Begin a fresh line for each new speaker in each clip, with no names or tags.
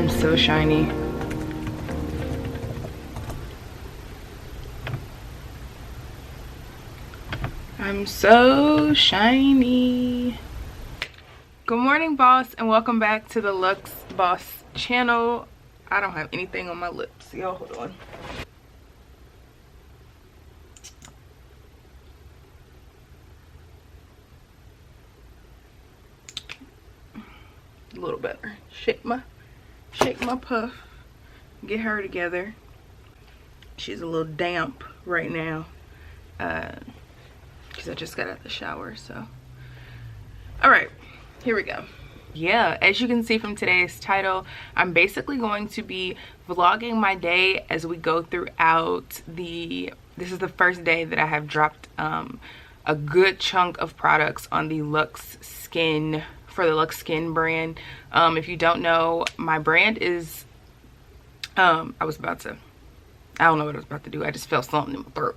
I'm so shiny. I'm so shiny. Good morning, boss, and welcome back to the Luxe Boss channel. I don't have anything on my lips. Y'all hold on. A little better. Shake my puff. Get her together. She's a little damp right now. Because I just got out of the shower, so. Alright, here we go. Yeah, as you can see from today's title, I'm basically going to be vlogging my day as we go throughout this is the first day that I have dropped a good chunk of products on the Luxe Skin, for the Luxe Skin brand. If you don't know, my brand is, I don't know what I was about to do. I just felt something in my throat.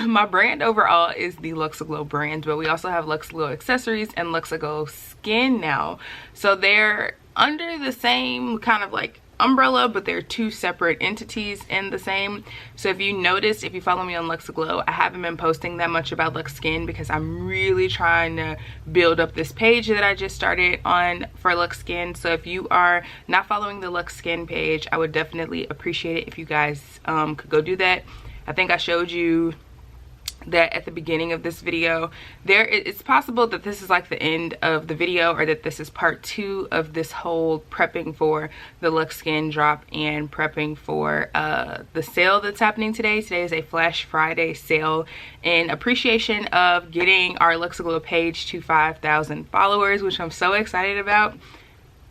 My brand overall is the Luxe Aglow brand, but we also have Luxe Aglow accessories and Luxe Aglow skin now. So they're under the same kind of like umbrella, but they're two separate entities in the same. So if you notice, if you follow me on Luxe Aglow, I haven't been posting that much about Luxe Skin because I'm really trying to build up this page that I just started on for Luxe Skin. So if you are not following the Luxe Skin page, I would definitely appreciate it if you guys could go do that. I think I showed you that at the beginning of this video. It's possible that this is like the end of the video, or that this is part 2 of this whole prepping for the Luxe Skin drop and prepping for the sale that's happening today. Today is a Flash Friday sale in appreciation of getting our Luxe Aglow page to 5,000 followers, which I'm so excited about.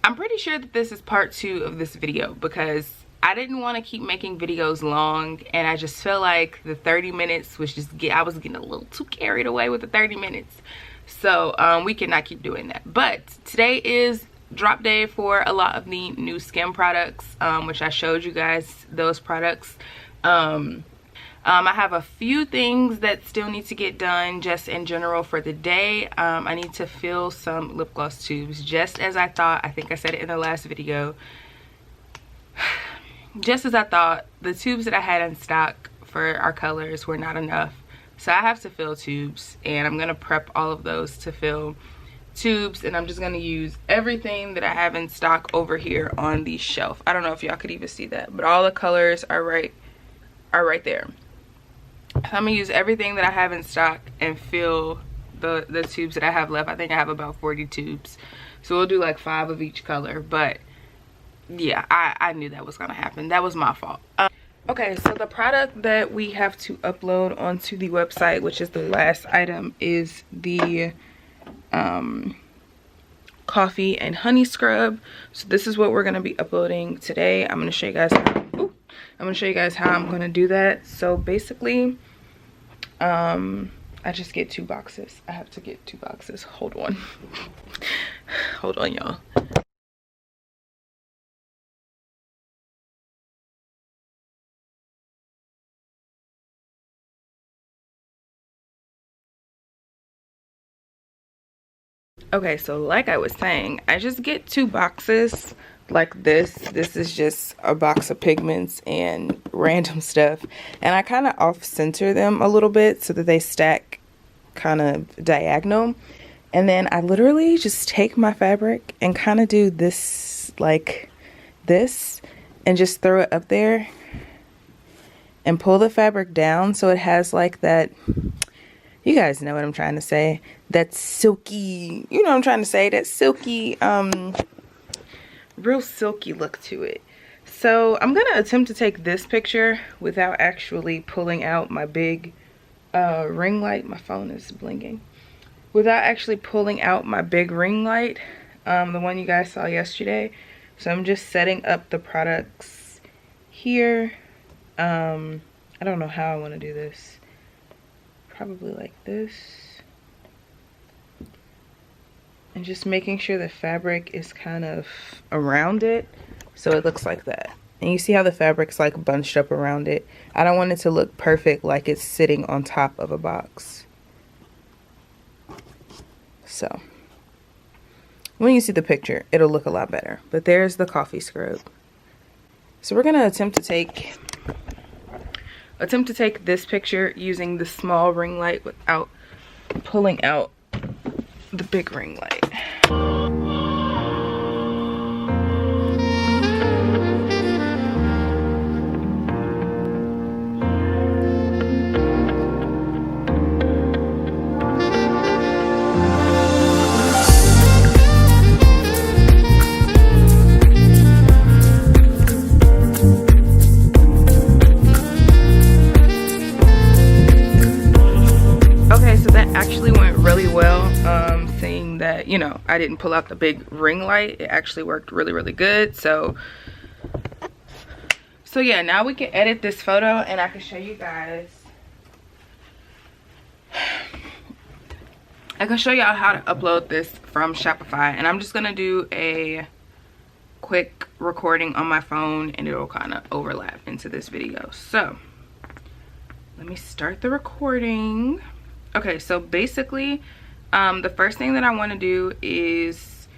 I'm pretty sure that this is part 2 of this video because I didn't want to keep making videos long, and I just feel like the 30 minutes was just I was getting a little too carried away with the 30 minutes. So we cannot keep doing that. But today is drop day for a lot of the new skin products, which I showed you guys those products. I have a few things that still need to get done just in general for the day. I need to fill some lip gloss tubes, just as I thought. I think I said it in the last video. Just as I thought, the tubes that I had in stock for our colors were not enough. So I have to fill tubes, and I'm going to prep all of those to fill tubes, and I'm just going to use everything that I have in stock over here on the shelf. I don't know if y'all could even see that, but all the colors are right there. So I'm going to use everything that I have in stock and fill the tubes that I have left. I think I have about 40 tubes. So we'll do like 5 of each color, but yeah, I knew that was gonna happen. That was my fault. Okay, so the product that we have to upload onto the website, which is the last item, is the coffee and honey scrub. So this is what we're gonna be uploading today. I'm gonna show you guys how I'm gonna do that. So basically, I just get 2 boxes. I have to get 2 boxes. Hold on. Hold on, y'all. Okay, so like I was saying, I just get 2 boxes like this. This is just a box of pigments and random stuff, and I kind of off center them a little bit so that they stack kind of diagonal. And then I literally just take my fabric and kind of do this like this and just throw it up there and pull the fabric down so it has like that, you guys know what I'm trying to say, that silky, you know what I'm trying to say, that silky, real silky look to it. So I'm gonna attempt to take this picture without actually pulling out my big ring light. My phone is blinking. Without actually pulling out my big ring light, the one you guys saw yesterday. So I'm just setting up the products here. I don't know how I want to do this. Probably like this. And just making sure the fabric is kind of around it so it looks like that. And you see how the fabric's like bunched up around it. I don't want it to look perfect like it's sitting on top of a box. So when you see the picture, it'll look a lot better. But there's the coffee scrub. So we're gonna attempt to take this picture using the small ring light without pulling out the big ring light. Actually went really well. Seeing that, you know, I didn't pull out the big ring light, it actually worked really good. So yeah, now we can edit this photo and I can show you guys. I can show y'all how to upload this from Shopify, and I'm just gonna do a quick recording on my phone and it'll kind of overlap into this video. So let me start the recording. Okay, so basically, the first thing that I want to do is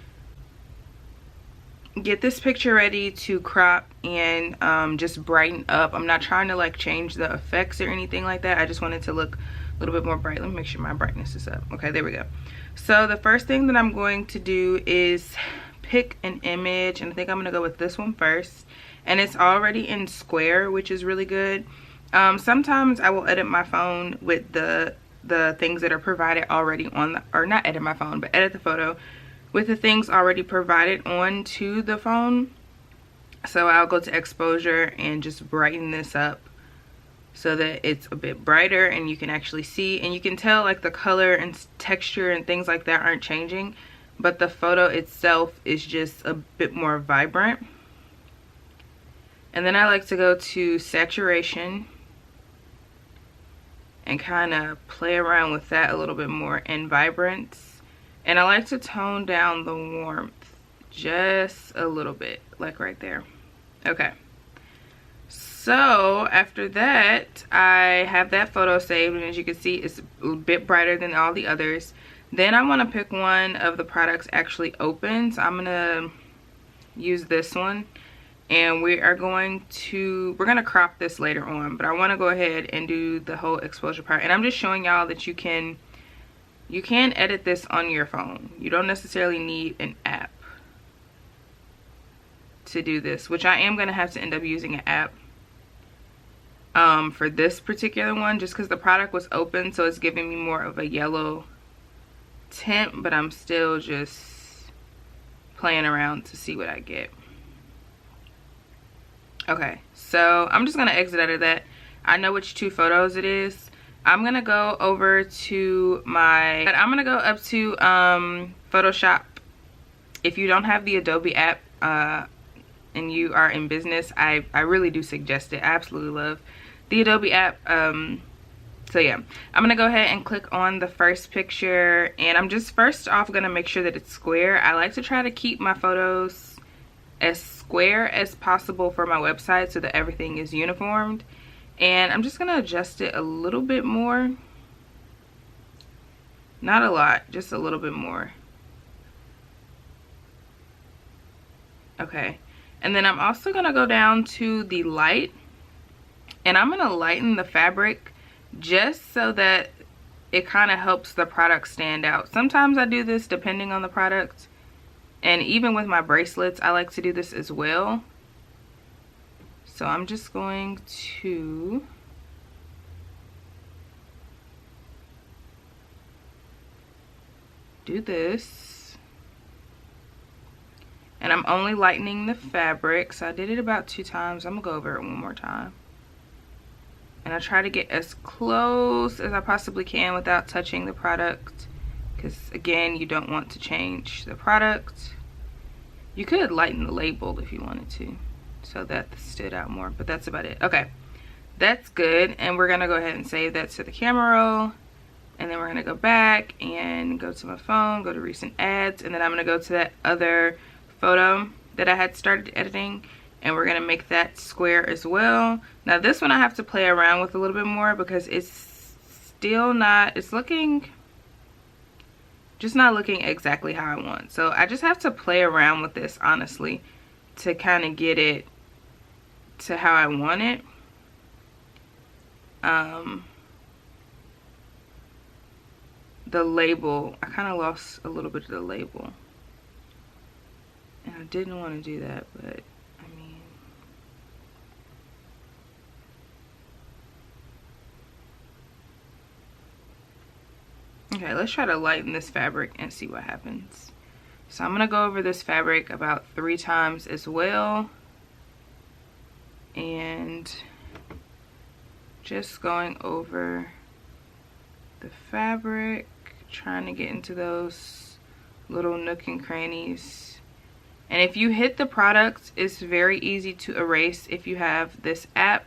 get this picture ready to crop and just brighten up. I'm not trying to like change the effects or anything like that. I just want it to look a little bit more bright. Let me make sure my brightness is up. Okay, there we go. So the first thing that I'm going to do is pick an image, and I think I'm going to go with this one first. And it's already in square, which is really good. Sometimes I will edit my phone with the things that are provided already on the, or not edit my phone, but edit the photo with the things already provided onto the phone. So I'll go to exposure and just brighten this up so that it's a bit brighter and you can actually see, and you can tell like the color and texture and things like that aren't changing, but the photo itself is just a bit more vibrant. And then I like to go to saturation and kind of play around with that a little bit more, and vibrance. And I like to tone down the warmth just a little bit, like right there. Okay, so after that, I have that photo saved, and as you can see, it's a bit brighter than all the others. Then I want to pick one of the products actually open, so I'm gonna use this one. And we're gonna crop this later on, but I want to go ahead and do the whole exposure part. And I'm just showing y'all that you can edit this on your phone. You don't necessarily need an app to do this, which I am gonna have to end up using an app for this particular one, just because the product was open, so it's giving me more of a yellow tint, but I'm still just playing around to see what I get. Okay, so I'm just gonna exit out of that. I know which two photos it is. I'm gonna go over to I'm gonna go up to Photoshop. If you don't have the Adobe app and you are in business, I really do suggest it. I absolutely love the Adobe app. So yeah, I'm gonna go ahead and click on the first picture, and I'm just first off gonna make sure that it's square. I like to try to keep my photos as square as possible for my website so that everything is uniformed. And I'm just gonna adjust it a little bit more, not a lot, just a little bit more. Okay, and then I'm also gonna go down to the light, and I'm gonna lighten the fabric just so that it kind of helps the product stand out. Sometimes I do this depending on the product. And even with my bracelets, I like to do this as well. So I'm just going to do this. And I'm only lightening the fabric. So I did it about 2 times. I'm gonna go over it one more time. And I try to get as close as I possibly can without touching the product, because again, you don't want to change the product. You could lighten the label if you wanted to, so that stood out more, but that's about it. Okay, that's good. And we're gonna go ahead and save that to the camera roll, and then we're gonna go back and go to my phone, go to recent ads, and then I'm gonna go to that other photo that I had started editing, and we're gonna make that square as well. Now this one I have to play around with a little bit more because it's still not, it's looking just not looking exactly how I want. So I just have to play around with this, honestly, to kind of get it to how I want it. The label, I kind of lost a little bit of the label, and I didn't want to do that, but I mean, okay, let's try to lighten this fabric and see what happens. So I'm gonna go over this fabric about 3 times as well, and just going over the fabric, trying to get into those little nook and crannies. And if you hit the product, it's very easy to erase if you have this app.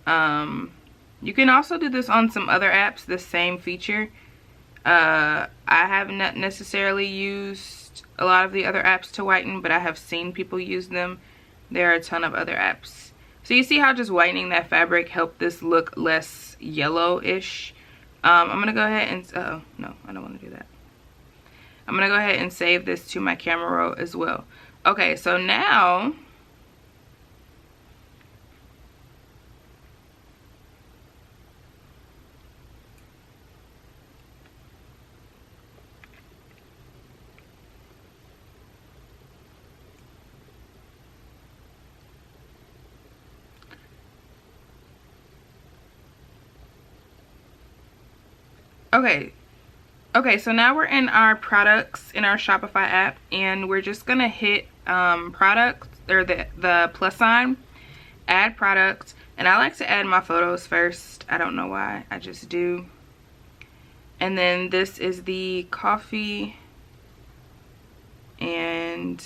You can also do this on some other apps, the same feature. I haven't necessarily used a lot of the other apps to whiten, but I have seen people use them. There are a ton of other apps. So you see how just whitening that fabric helped this look less yellowish. I'm gonna go ahead and, oh no, I don't want to do that. I'm gonna go ahead and save this to my camera roll as well. Okay, so now Okay, so now we're in our products in our Shopify app, and we're just gonna hit products, or the plus sign, add product. And I like to add my photos first. I don't know why, I just do. And then this is the coffee and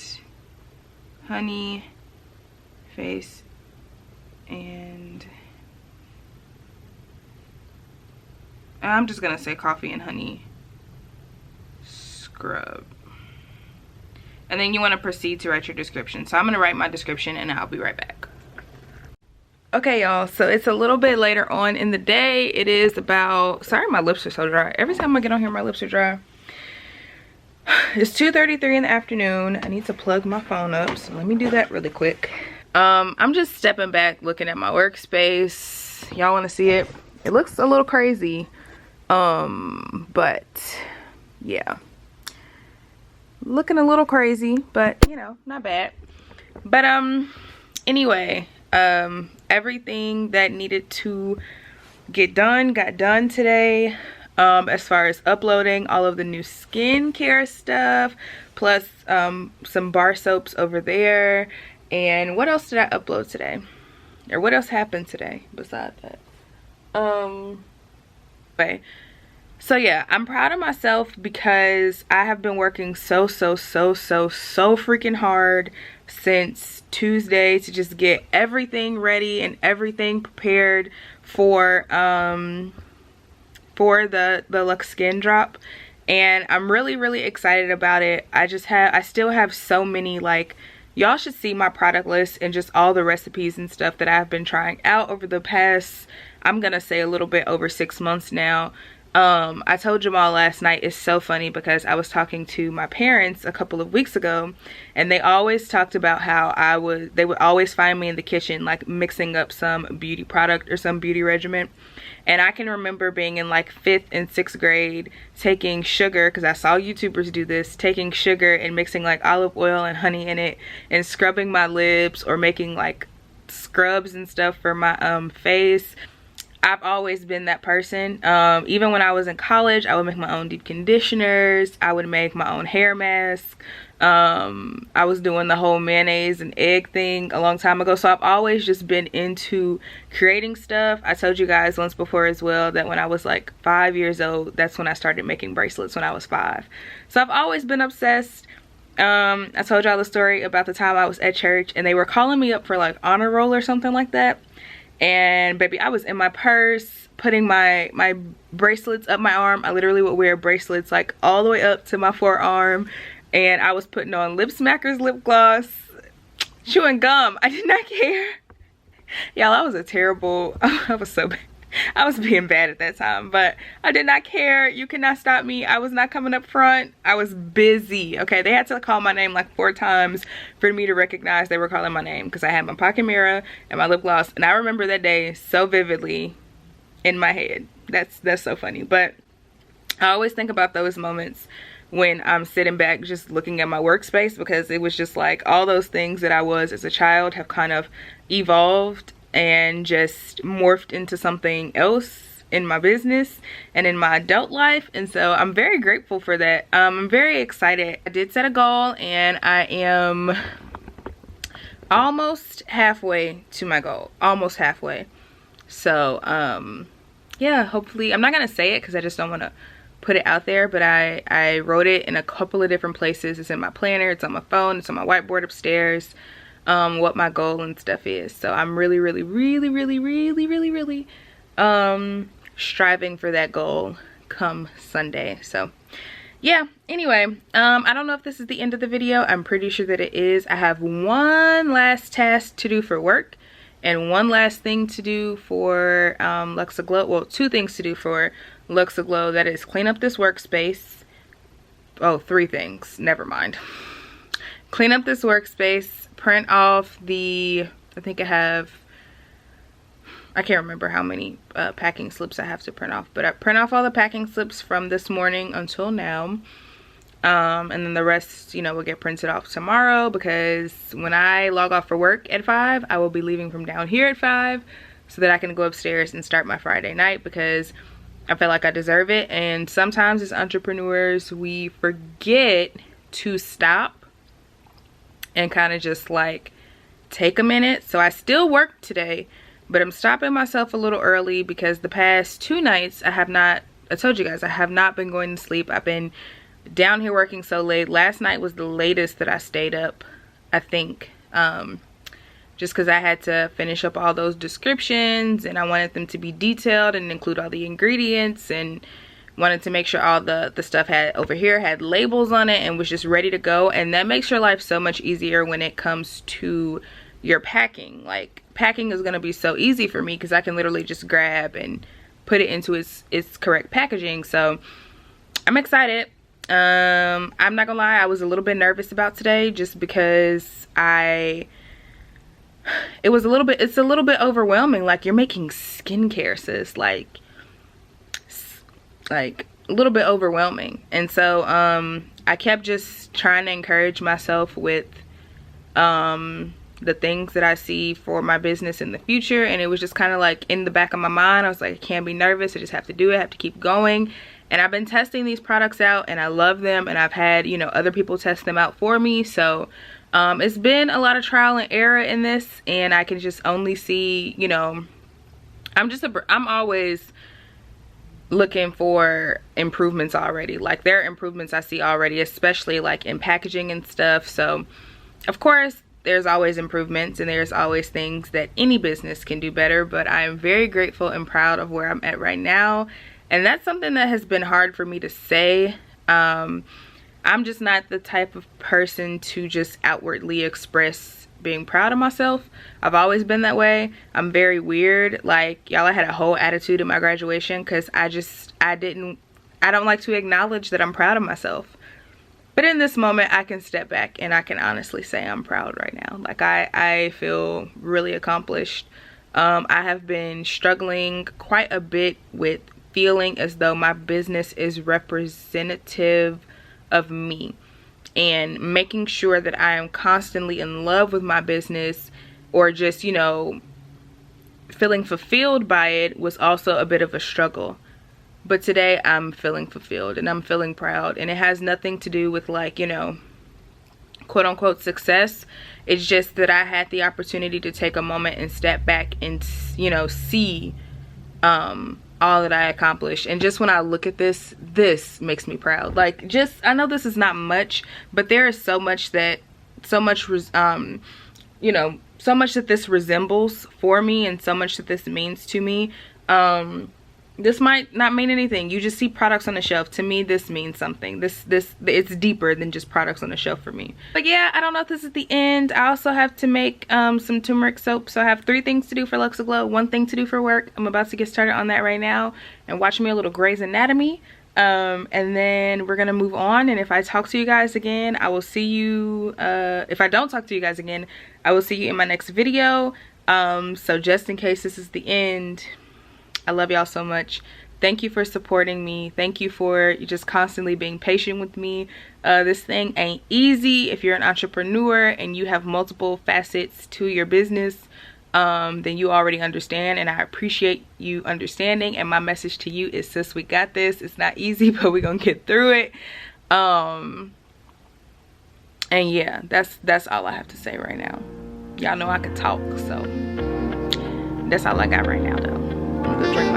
honey face, and I'm just gonna say coffee and honey scrub. And then you want to proceed to write your description. So I'm gonna write my description and I'll be right back. Okay, y'all, so it's a little bit later on in the day. It is about, sorry my lips are so dry. Every time I get on here my lips are dry. It's 2:33 in the afternoon. I need to plug my phone up, so let me do that really quick. I'm just stepping back looking at my workspace. Y'all want to see it? It looks a little crazy, but yeah, looking a little crazy, but you know, not bad. But anyway, everything that needed to get done got done today. As far as uploading all of the new skincare stuff, plus some bar soaps over there. And what else did I upload today, or what else happened today besides that? Okay, so yeah, I'm proud of myself because I have been working so freaking hard since Tuesday to just get everything ready and everything prepared for the Luxe Skin drop, and I'm really excited about it. I still have so many, like, y'all should see my product list and just all the recipes and stuff that I've been trying out over the past, I'm gonna say a little bit over 6 months now. I told Jamal last night, it's so funny because I was talking to my parents a couple of weeks ago, and they always talked about how they would always find me in the kitchen like mixing up some beauty product or some beauty regimen. And I can remember being in like 5th and 6th grade taking sugar, because I saw YouTubers do this, taking sugar and mixing like olive oil and honey in it and scrubbing my lips, or making like scrubs and stuff for my face. I've always been that person. Even when I was in college, I would make my own deep conditioners. I would make my own hair mask. I was doing the whole mayonnaise and egg thing a long time ago. So I've always just been into creating stuff. I told you guys once before as well that when I was like 5 years old, that's when I started making bracelets, when I was 5. So I've always been obsessed. I told y'all the story about the time I was at church and they were calling me up for like honor roll or something like that. And baby, I was in my purse putting my bracelets up my arm. I literally would wear bracelets like all the way up to my forearm, and I was putting on Lip Smackers lip gloss, chewing gum. I did not care. Y'all, I was a terrible, I was so bad. I was being bad at that time, but I did not care. You cannot stop me. I was not coming up front. I was busy. Okay, they had to call my name like 4 times for me to recognize they were calling my name, because I had my pocket mirror and my lip gloss, and I remember that day so vividly in my head. That's so funny. But I always think about those moments when I'm sitting back just looking at my workspace, because it was just like all those things that I was as a child have kind of evolved and just morphed into something else in my business and in my adult life. And so I'm very grateful for that. I'm very excited. I did set a goal, and I am almost halfway to my goal. Almost halfway. So yeah, hopefully, I'm not gonna say it because I just don't want to put it out there, but I wrote it in a couple of different places. It's in my planner, it's on my phone, it's on my whiteboard upstairs, what my goal and stuff is. So I'm really striving for that goal come Sunday. So yeah, anyway, I don't know if this is the end of the video. I'm pretty sure that it is. I have one last task to do for work and one last thing to do for Luxe Aglow. Well, 2 things to do for Luxe Aglow. That is clean up this workspace. Oh, 3 things. Never mind. Clean up this workspace. Print off the, I think I can't remember how many packing slips I have to print off, but I print off all the packing slips from this morning until now. And then the rest, you know, will get printed off tomorrow, because when I log off for work at 5, I will be leaving from down here at 5 so that I can go upstairs and start my Friday night, because I feel like I deserve it. And sometimes as entrepreneurs, we forget to stop and kind of just like take a minute. So I still work today, but I'm stopping myself a little early because the past 2 nights I told you guys, I have not been going to sleep. I've been down here working so late. Last night was the latest that I stayed up, I think, just because I had to finish up all those descriptions, and I wanted them to be detailed and include all the ingredients, and wanted to make sure all the stuff over here had labels on it and was just ready to go. And that makes your life so much easier when it comes to your packing. Like, packing is going to be so easy for me because I can literally just grab and put it into its correct packaging. So I'm excited. I'm not gonna lie, I was a little bit nervous about today, just because it's a little bit overwhelming. Like, you're making skincare, sis, like a little bit overwhelming. And so I kept just trying to encourage myself with the things that I see for my business in the future, and it was just kind of like in the back of my mind. I was like, I can't be nervous, I just have to do it, I have to keep going. And I've been testing these products out, and I love them, and I've had, you know, other people test them out for me. So it's been a lot of trial and error in this, and I can just only see, you know, I'm always looking for improvements already. Like, there are improvements I see already, especially like in packaging and stuff. So of course there's always improvements, and there's always things that any business can do better, but I am very grateful and proud of where I'm at right now. And that's something that has been hard for me to say. I'm just not the type of person to just outwardly express being proud of myself. I've always been that way. I'm very weird. Like, y'all, I had a whole attitude at my graduation because I don't like to acknowledge that I'm proud of myself. But in this moment, I can step back and I can honestly say I'm proud right now. Like, I feel really accomplished. I have been struggling quite a bit with feeling as though my business is representative of me, and making sure that I am constantly in love with my business, or just, you know, feeling fulfilled by it, was also a bit of a struggle. But today I'm feeling fulfilled and I'm feeling proud, and it has nothing to do with, like, you know, quote unquote success. It's just that I had the opportunity to take a moment and step back and, you know, see all that I accomplished. And just when I look at this makes me proud. Like, just, I know this is not much, but there is so much that you know, so much that this resembles for me, and so much that this means to me. This might not mean anything. You just see products on the shelf. To me, this means something. It's deeper than just products on the shelf for me. But yeah, I don't know if this is the end. I also have to make some turmeric soap. So I have 3 things to do for Luxe Aglow, 1 thing to do for work. I'm about to get started on that right now and watch me a little Grey's Anatomy. And then we're gonna move on, and if I talk to you guys again, I will see you, if I don't talk to you guys again, I will see you in my next video. So just in case this is the end, I love y'all so much. Thank you for supporting me. Thank you for just constantly being patient with me. This thing ain't easy. If you're an entrepreneur and you have multiple facets to your business, then you already understand, and I appreciate you understanding. And my message to you is, sis, we got this. It's not easy, but we're gonna get through it. And yeah, that's all I have to say right now. Y'all know I could talk, so that's all I got right now though. I'm gonna go drink my